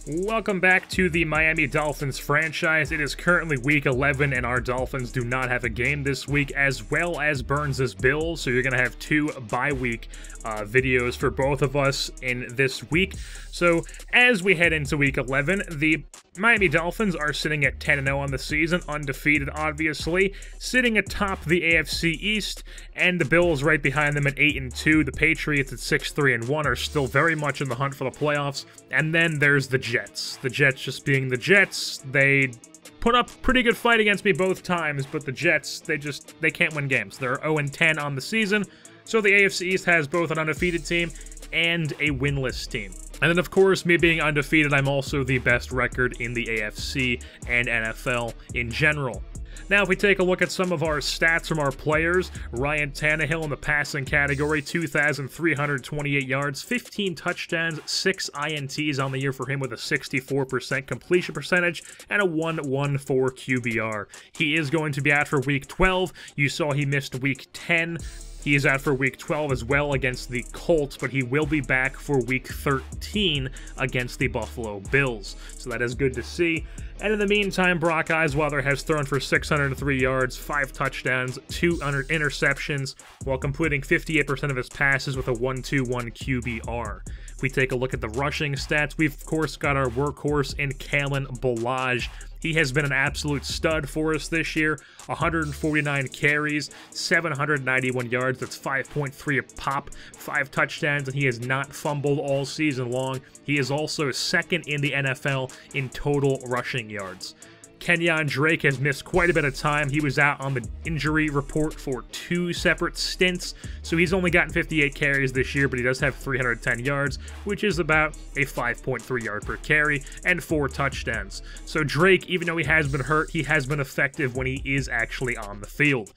Welcome back to the Miami Dolphins franchise. It is currently week 11 and our Dolphins do not have a game this week, as well as Burns' Bills, so you're going to have two bye-week videos for both of us in this week. So as we head into week 11, the Miami Dolphins are sitting at 10-0 on the season, undefeated obviously, sitting atop the AFC East, and the Bills right behind them at 8-2. The Patriots at 6-3-1 are still very much in the hunt for the playoffs, and then there's the Jets. The Jets just being the Jets. They put up a pretty good fight against me both times, but the Jets, they can't win games. They're 0-10 on the season, so the AFC East has both an undefeated team and a winless team. And then, of course, me being undefeated, I'm also the best record in the AFC and NFL in general. Now, if we take a look at some of our stats from our players, Ryan Tannehill in the passing category, 2,328 yards, 15 touchdowns, 6 INTs on the year for him with a 64% completion percentage and a 1.14 QBR. He is going to be out for Week 12. You saw he missed Week 10. He is out for Week 12 as well against the Colts, but he will be back for Week 13 against the Buffalo Bills. So that is good to see. And in the meantime, Brock Osweiler has thrown for 603 yards, 5 touchdowns, 2 interceptions, while completing 58% of his passes with a 1.21 QBR. If we take a look at the rushing stats, we've of course got our workhorse in Kalen Ballage. He has been an absolute stud for us this year. 149 carries, 791 yards, that's 5.3 a pop, 5 touchdowns, and he has not fumbled all season long. He is also second in the NFL in total rushing yards. Kenyon Drake has missed quite a bit of time. He was out on the injury report for 2 separate stints, so he's only gotten 58 carries this year, but he does have 310 yards, which is about a 5.3 yard per carry, and 4 touchdowns. So Drake, even though he has been hurt, he has been effective when he is actually on the field.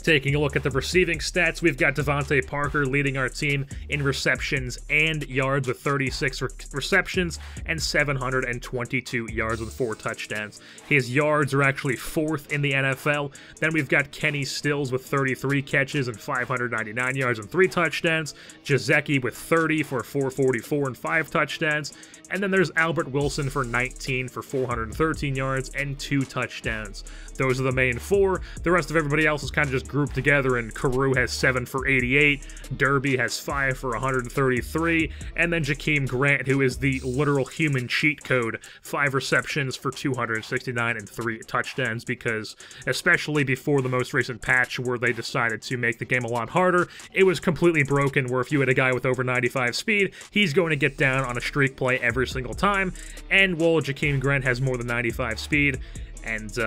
Taking a look at the receiving stats, we've got Devontae Parker leading our team in receptions and yards with 36 receptions and 722 yards with 4 touchdowns. His yards are actually 4th in the NFL. Then we've got Kenny Stills with 33 catches and 599 yards and 3 touchdowns. Gesicki with 30 for 444 and 5 touchdowns. And then there's Albert Wilson for 19 for 413 yards and 2 touchdowns. Those are the main 4. The rest of everybody else is kind of just grouped together, and Carew has 7 for 88, Derby has 5 for 133, and then Jakeem Grant, who is the literal human cheat code, 5 receptions for 269 and 3 touchdowns, because especially before the most recent patch where they decided to make the game a lot harder, it was completely broken where if you had a guy with over 95 speed, he's going to get down on a streak play every single time, and well, Jakeem Grant has more than 95 speed, and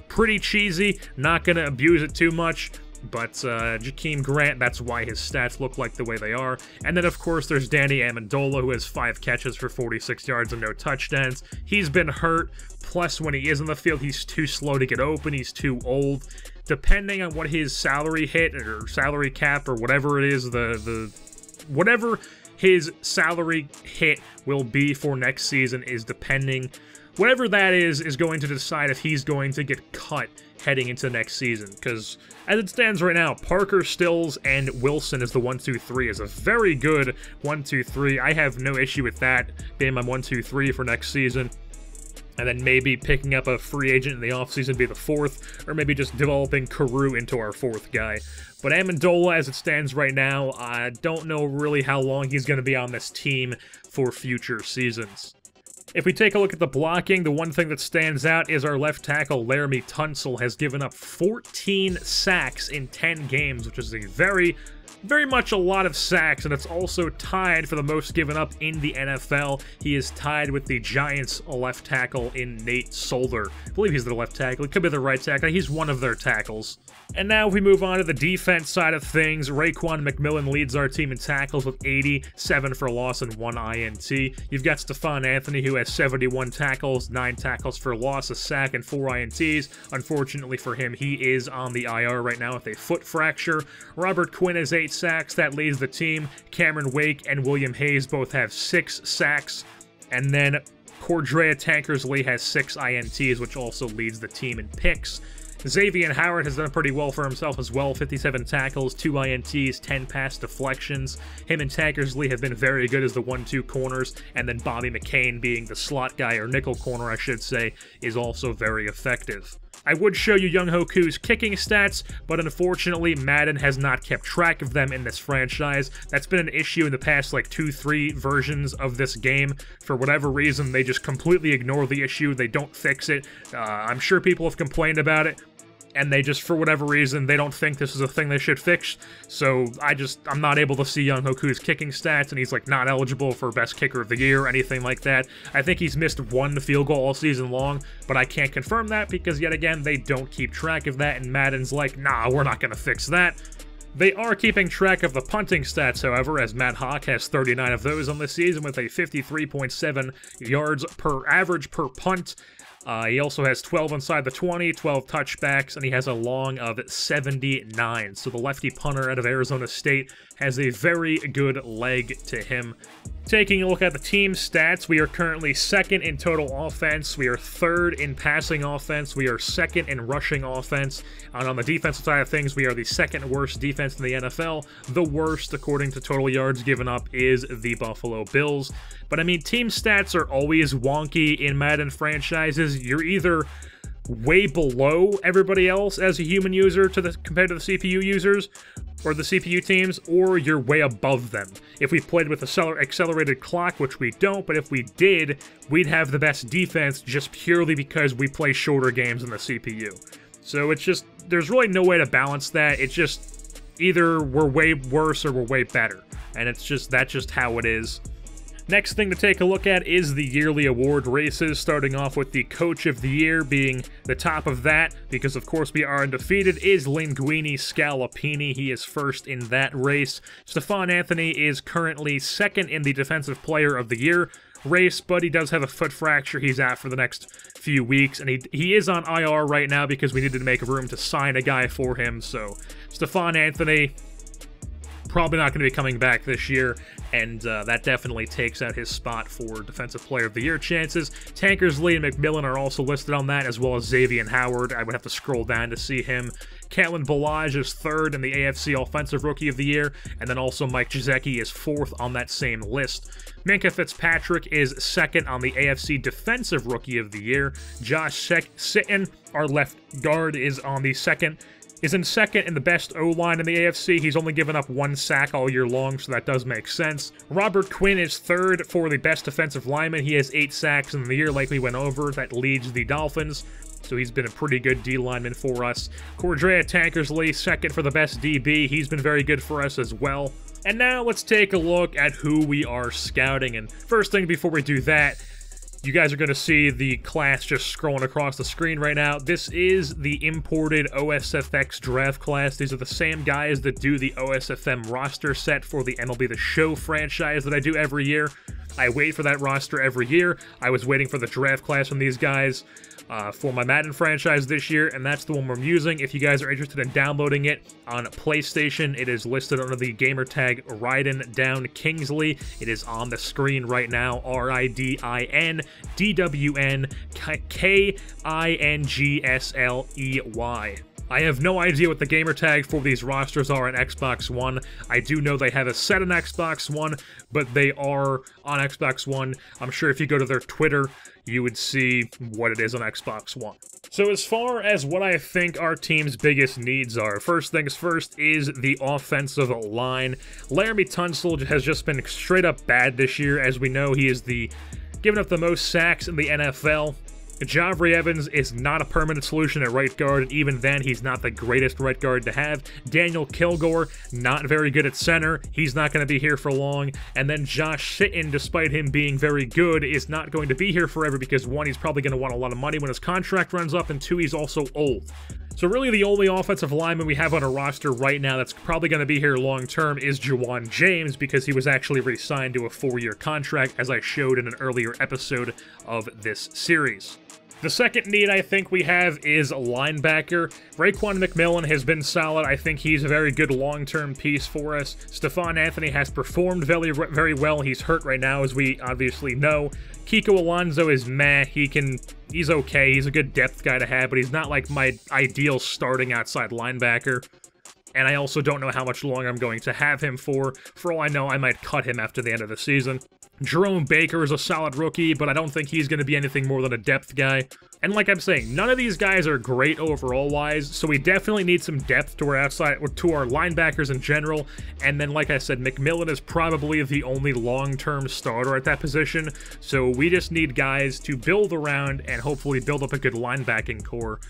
pretty cheesy, not going to abuse it too much, but Jakeem Grant, that's why his stats look like the way they are. And then, of course, there's Danny Amendola, who has 5 catches for 46 yards and no touchdowns. He's been hurt, plus when he is on the field, he's too slow to get open, he's too old. Depending on what his salary hit, or salary cap, or whatever it is, whatever his salary hit will be for next season is depending. Whatever that is going to decide if he's going to get cut heading into next season. Because as it stands right now, Parker, Stills, and Wilson is the 1-2-3. Is a very good 1-2-3. I have no issue with that being my 1-2-3 for next season. And then maybe picking up a free agent in the offseason be the 4th, or maybe just developing Carew into our 4th guy. But Amendola, as it stands right now, I don't know really how long he's going to be on this team for future seasons. If we take a look at the blocking, the one thing that stands out is our left tackle, Laramie Tunsil, has given up 14 sacks in 10 games, which is a very much a lot of sacks, and it's also tied for the most given up in the NFL. He is tied with the Giants left tackle in Nate Solder. I believe he's the left tackle. He could be the right tackle. He's one of their tackles. And now if we move on to the defense side of things, Raekwon McMillan leads our team in tackles with 80, 7 for loss, and 1 INT. You've got Stephon Anthony, who has 71 tackles, 9 tackles for loss, a sack, and 4 INTs. Unfortunately for him, he is on the IR right now with a foot fracture. Robert Quinn has 8 sacks. That leads the team. Cameron Wake and William Hayes both have 6 sacks. And then Cordrea Tankersley has 6 INTs, which also leads the team in picks. Xavier Howard has done pretty well for himself as well. 57 tackles, 2 INTs, 10 pass deflections. Him and Tankersley have been very good as the 1-2 corners, and then Bobby McCain being the slot guy, or nickel corner I should say, is also very effective. I would show you Young Hoku's kicking stats, but unfortunately Madden has not kept track of them in this franchise. That's been an issue in the past like 2-3 versions of this game. For whatever reason, they just completely ignore the issue. They don't fix it. I'm sure people have complained about it, and they just, for whatever reason, they don't think this is a thing they should fix. So I'm not able to see Young Hoku's kicking stats, and he's like not eligible for best kicker of the year or anything like that. I think he's missed 1 field goal all season long, but I can't confirm that because yet again, they don't keep track of that, and Madden's like, nah, we're not gonna fix that. They are keeping track of the punting stats, however, as Matt Hawk has 39 of those on the season with a 53.7 yards per average per punt. He also has 12 inside the 20, 12 touchbacks, and he has a long of 79. So the lefty punter out of Arizona State has a very good leg to him. Taking a look at the team stats, we are currently 2nd in total offense, we are 3rd in passing offense, we are 2nd in rushing offense, and on the defensive side of things, we are the 2nd worst defense in the NFL. The worst, according to total yards given up, is the Buffalo Bills. But I mean, team stats are always wonky in Madden franchises. You're either way below everybody else as a human user compared to the CPU users, or the CPU teams, or you're way above them. If we played with accelerated clock, which we don't, but if we did, we'd have the best defense just purely because we play shorter games than the CPU. So it's just, there's really no way to balance that. It's just either we're way worse or we're way better. And that's just how it is. Next thing to take a look at is the yearly award races, starting off with the Coach of the Year being the top of that, because of course we are undefeated, is Linguini Scalapini. He is 1st in that race. Stephon Anthony is currently 2nd in the Defensive Player of the Year race, but he does have a foot fracture. He's out for the next few weeks, and he is on IR right now because we needed to make room to sign a guy for him. So Stephon Anthony probably not going to be coming back this year, and that definitely takes out his spot for Defensive Player of the Year chances. Tankersley and McMillan are also listed on that, as well as Xavier Howard. I would have to scroll down to see him. Kalen Ballage is 3rd in the AFC Offensive Rookie of the Year, and then also Mike Gesicki is 4th on that same list. Minkah Fitzpatrick is 2nd on the AFC Defensive Rookie of the Year. Josh Sitton, our left guard, is in 2nd in the best O-line in the AFC. He's only given up 1 sack all year long, so that does make sense. Robert Quinn is 3rd for the best defensive lineman. He has 8 sacks in the year, like we went over. That leads the Dolphins, so he's been a pretty good D lineman for us. Cordrea Tankersley, 2nd for the best DB. He's been very good for us as well. And now let's take a look at who we are scouting. And first thing before we do that, you guys are going to see the class just scrolling across the screen right now. This is the imported OSFX draft class. These are the same guys that do the OSFM roster set for the MLB The Show franchise that I do every year. I wait for that roster every year. I was waiting for the draft class from these guys for my Madden franchise this year, and that's the one we're using. If you guys are interested in downloading it on PlayStation, it is listed under the gamer tag Ryden Down Kingsley. It is on the screen right now, RIDINDWNKINGSLEY. I have no idea what the gamer tag for these rosters are on Xbox One. I do know they have a set on Xbox One, but they are on Xbox One. I'm sure if you go to their Twitter, you would see what it is on Xbox One. So as far as what I think our team's biggest needs are, first things first is the offensive line. Laramie Tunsil has just been straight up bad this year. As we know, he is giving up the most sacks in the NFL. Javry Evans is not a permanent solution at right guard, and even then, he's not the greatest right guard to have. Daniel Kilgore, not very good at center. He's not going to be here for long. And then Josh Sitton, despite him being very good, is not going to be here forever because, 1, he's probably going to want a lot of money when his contract runs up, and 2, he's also old. So really the only offensive lineman we have on our roster right now that's probably going to be here long-term is Juwan James, because he was actually re-signed to a 4-year contract, as I showed in an earlier episode of this series. The second need I think we have is linebacker. Raekwon McMillan has been solid. I think he's a very good long-term piece for us. Stephon Anthony has performed very well. He's hurt right now, as we obviously know. Kiko Alonso is meh. He's okay. He's a good depth guy to have, but he's not like my ideal starting outside linebacker. And I also don't know how much longer I'm going to have him for. For all I know, I might cut him after the end of the season. Jerome Baker is a solid rookie, but I don't think he's going to be anything more than a depth guy. And like I'm saying, none of these guys are great overall-wise, so we definitely need some depth to our linebackers in general. And then, like I said, McMillan is probably the only long-term starter at that position, so we just need guys to build around and hopefully build up a good linebacking core.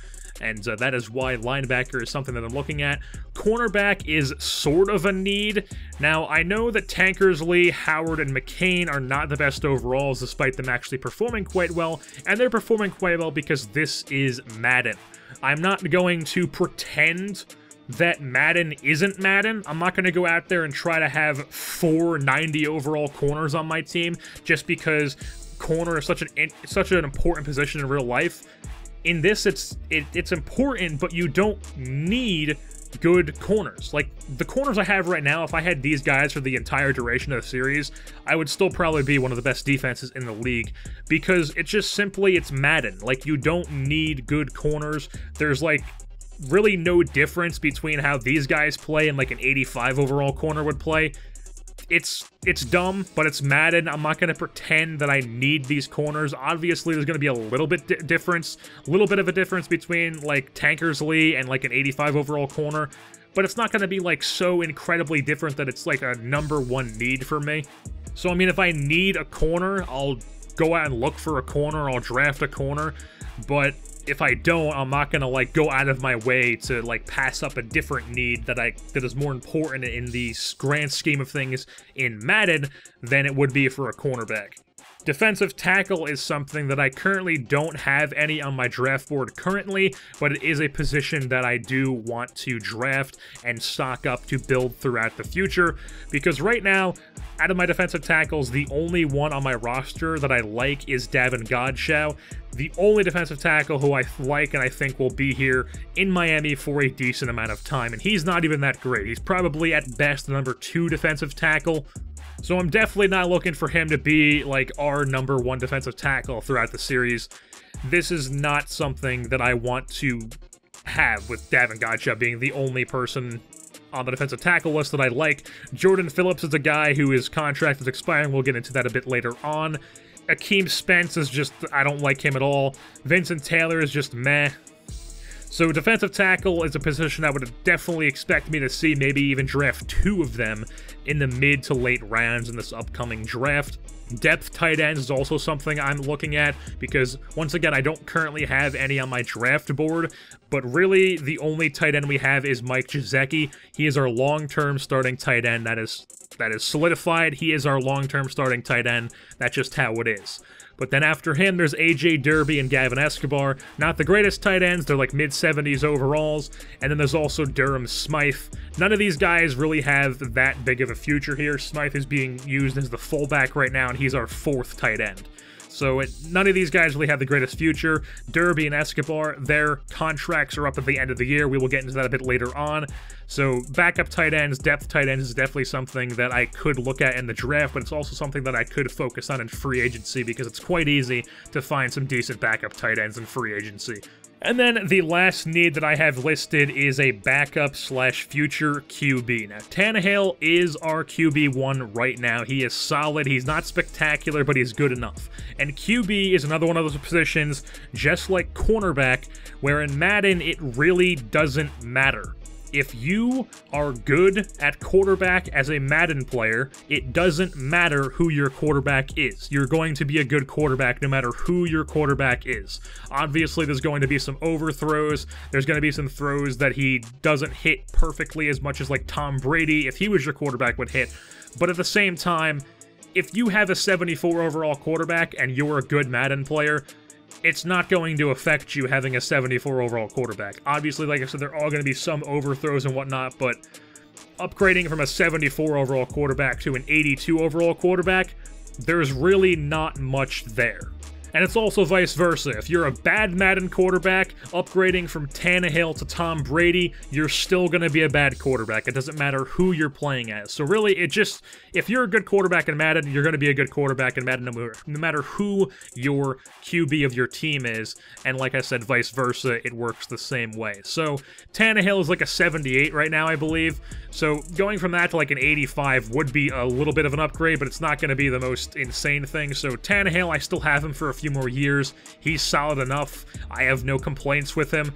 And that is why linebacker is something that I'm looking at. Cornerback is sort of a need. Now, I know that Tankersley, Howard, and McCain are not the best overalls, despite them actually performing quite well, and they're performing quite well because this is Madden. I'm not going to pretend that Madden isn't Madden. I'm not going to go out there and try to have 4 90 overall corners on my team, just because corner is such an important position in real life. In this, it's important, but you don't need good corners. Like, the corners I have right now, if I had these guys for the entire duration of the series, I would still probably be one of the best defenses in the league, because it's just simply, it's Madden. Like, you don't need good corners. There's, like, really no difference between how these guys play and, like, an 85 overall corner would play. It's dumb, but it's Madden. I'm not going to pretend that I need these corners. Obviously, there's going to be a little bit of a difference between, like, Tankersley and, like, an 85 overall corner, but it's not going to be, like, so incredibly different that it's, like, a #1 need for me. So, I mean, if I need a corner, I'll go out and look for a corner, I'll draft a corner, but if I don't, I'm not gonna, like, go out of my way to, like, pass up a different need that is more important in the grand scheme of things in Madden than it would be for a cornerback. Defensive tackle is something that I currently don't have any on my draft board currently, but it is a position that I do want to draft and stock up to build throughout the future, because right now, out of my defensive tackles, the only one on my roster that I like is Davin Godchaux, the only defensive tackle who I like and I think will be here in Miami for a decent amount of time, and he's not even that great. He's probably at best the #2 defensive tackle. So I'm definitely not looking for him to be, like, our #1 defensive tackle throughout the series. This is not something that I want to have, with Davin Godchaux being the only person on the defensive tackle list that I like. Jordan Phillips is a guy who his contract is expiring. We'll get into that a bit later on. Akeem Spence is just, I don't like him at all. Vincent Taylor is just meh. So defensive tackle is a position I would definitely expect me to see, maybe even draft 2 of them in the mid to late rounds in this upcoming draft. Depth tight ends is also something I'm looking at, because once again, I don't currently have any on my draft board, but really the only tight end we have is Mike Gesicki. He is our long-term starting tight end. That is solidified. He is our long-term starting tight end. That's just how it is. But then after him, there's A.J. Derby and Gavin Escobar. Not the greatest tight ends. They're like mid-70s overalls. And then there's also Durham Smythe. None of these guys really have that big of a future here. Smythe is being used as the fullback right now, and he's our 4th tight end. So none of these guys really have the greatest future. Derby and Escobar, their contracts are up at the end of the year. We will get into that a bit later on. So backup tight ends, depth tight ends is definitely something that I could look at in the draft, but it's also something that I could focus on in free agency, because it's quite easy to find some decent backup tight ends in free agency. And then the last need that I have listed is a backup/future QB. Now, Tannehill is our QB1 right now. He is solid. He's not spectacular, but he's good enough. And QB is another one of those positions, just like cornerback, where in Madden it really doesn't matter. If you are good at quarterback as a Madden player, it doesn't matter who your quarterback is. You're going to be a good quarterback no matter who your quarterback is. Obviously, there's going to be some overthrows. There's going to be some throws that he doesn't hit perfectly as much as, like, Tom Brady, if he was your quarterback, would hit. But at the same time, if you have a 74 overall quarterback and you're a good Madden player, it's not going to affect you having a 74 overall quarterback. Obviously, like I said, there are going to be some overthrows and whatnot, but upgrading from a 74 overall quarterback to an 82 overall quarterback, there's really not much there. And it's also vice versa. If you're a bad Madden quarterback, upgrading from Tannehill to Tom Brady, you're still going to be a bad quarterback. It doesn't matter who you're playing as. So really, if you're a good quarterback in Madden, you're going to be a good quarterback in Madden no matter who your QB of your team is. And like I said, vice versa, it works the same way. So Tannehill is like a 78 right now, I believe. So going from that to like an 85 would be a little bit of an upgrade, but it's not going to be the most insane thing. So Tannehill, I still have him for a few more years. He's solid enough. I have no complaints with him.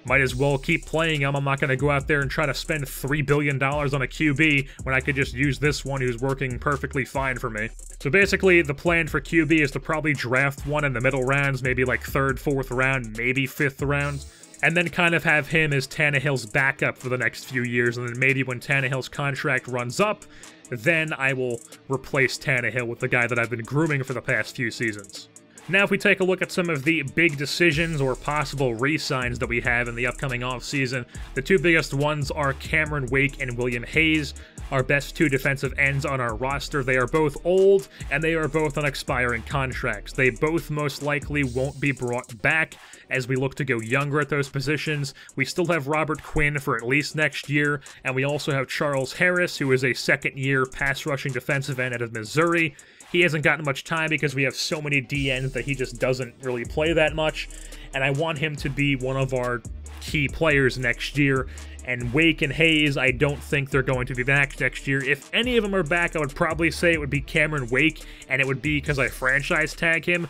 Might as well keep playing him. I'm not going to go out there and try to spend $3 billion on a QB when I could just use this one who's working perfectly fine for me. So basically, the plan for QB is to probably draft one in the middle rounds, maybe like 3rd, 4th round, maybe 5th round, and then kind of have him as Tannehill's backup for the next few years, and then maybe when Tannehill's contract runs up, then I will replace Tannehill with the guy that I've been grooming for the past few seasons. Now, if we take a look at some of the big decisions or possible re-signs that we have in the upcoming offseason, the two biggest ones are Cameron Wake and William Hayes, our best two defensive ends on our roster. They are both old, and they are both on expiring contracts. They both most likely won't be brought back as we look to go younger at those positions. We still have Robert Quinn for at least next year, and we also have Charles Harris, who is a second-year pass-rushing defensive end out of Missouri. He hasn't gotten much time because we have so many DNs that he just doesn't really play that much, and I want him to be one of our key players next year. And Wake and Hayes, I don't think they're going to be back next year. If any of them are back, I would probably say it would be Cameron Wake, and it would be because I franchise tag him.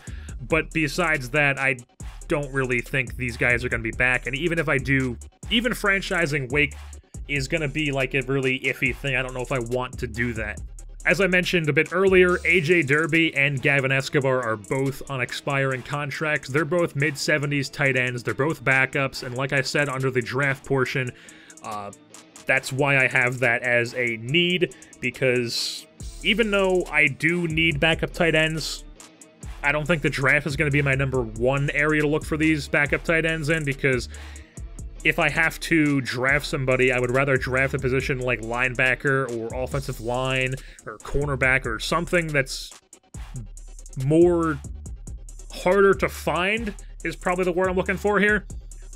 But besides that, I don't really think these guys are going to be back. And even if I do, even franchising Wake is going to be like a really iffy thing. I don't know if I want to do that. As I mentioned a bit earlier, AJ Derby and Gavin Escobar are both on expiring contracts. They're both mid-70s tight ends. They're both backups. And like I said, under the draft portion, that's why I have that as a need, because even though I do need backup tight ends, I don't think the draft is going to be my #1 area to look for these backup tight ends in, because if I have to draft somebody, I would rather draft a position like linebacker or offensive line or cornerback or something that's more harder to find, is probably the word I'm looking for here.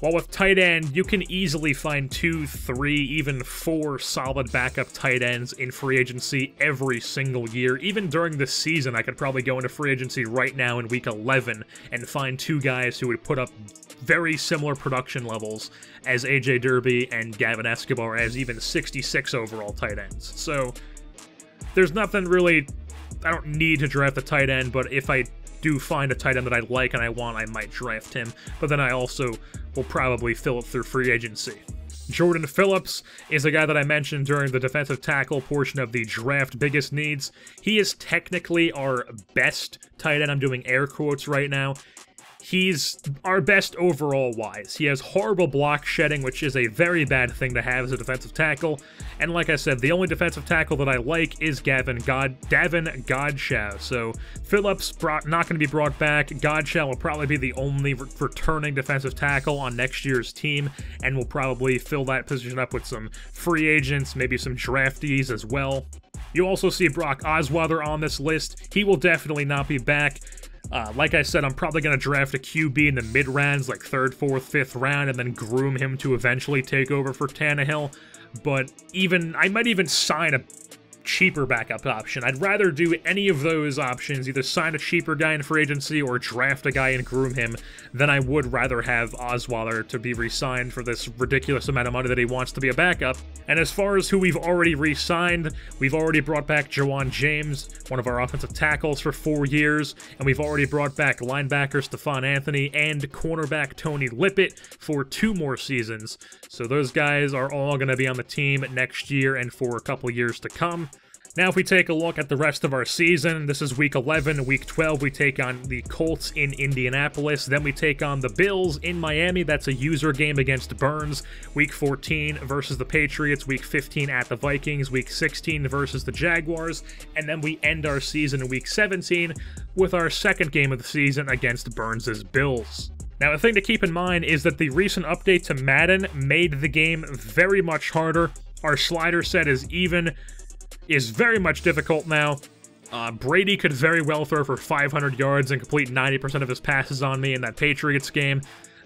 While with tight end, you can easily find 2, 3, even 4 solid backup tight ends in free agency every single year. Even during the season, I could probably go into free agency right now in week 11 and find 2 guys who would put up very similar production levels as AJ Derby and Gavin Escobar as even 66 overall tight ends. So there's nothing really, I don't need to draft a tight end, but if I do find a tight end that I like and I want, I might draft him. But then I also will probably fill it through free agency. Jordan Phillips is a guy that I mentioned during the defensive tackle portion of the draft biggest needs. He is technically our best tight end. I'm doing air quotes right now. He's our best overall-wise. He has horrible block shedding, which is a very bad thing to have as a defensive tackle. And like I said, the only defensive tackle that I like is Davin Godchaux. So Phillips not going to be brought back. Godchaux will probably be the only returning defensive tackle on next year's team, and will probably fill that position up with some free agents, maybe some draftees as well. You also see Brock Osweiler on this list. He will definitely not be back. Like I said, I'm probably going to draft a QB in the mid-rounds, like 3rd, 4th, 5th round, and then groom him to eventually take over for Tannehill. But I might even sign a cheaper backup option. I'd rather do any of those options, either sign a cheaper guy in free agency or draft a guy and groom him, than I would rather have Osweiler to be re-signed for this ridiculous amount of money that he wants to be a backup. And as far as who we've already re-signed, we've already brought back Jawan James, one of our offensive tackles, for 4 years, and we've already brought back linebacker Stephon Anthony and cornerback Tony Lippett for 2 more seasons. So those guys are all going to be on the team next year and for a couple years to come. Now, if we take a look at the rest of our season, this is Week 11. Week 12, we take on the Colts in Indianapolis. Then we take on the Bills in Miami. That's a user game against Burns. Week 14 versus the Patriots. Week 15 at the Vikings. Week 16 versus the Jaguars. And then we end our season in Week 17 with our second game of the season against Burns' Bills. Now, a thing to keep in mind is that the recent update to Madden made the game very much harder. Our slider set is very much difficult now. Brady could very well throw for 500 yards and complete 90% of his passes on me in that Patriots game.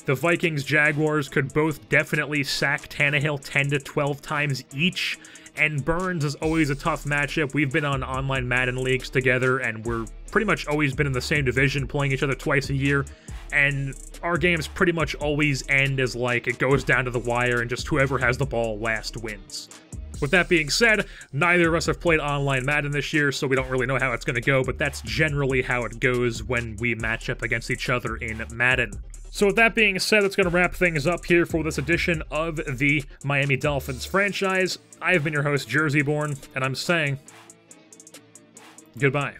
The Vikings-Jaguars could both definitely sack Tannehill 10 to 12 times each, and Burns is always a tough matchup. We've been on online Madden leagues together, and we're pretty much always been in the same division, playing each other twice a year, and our games pretty much always end as, like, it goes down to the wire, and just whoever has the ball last wins. With that being said, neither of us have played online Madden this year, so we don't really know how it's going to go, but that's generally how it goes when we match up against each other in Madden. So with that being said, that's going to wrap things up here for this edition of the Miami Dolphins franchise. I've been your host, Jerseyborn, and I'm saying goodbye.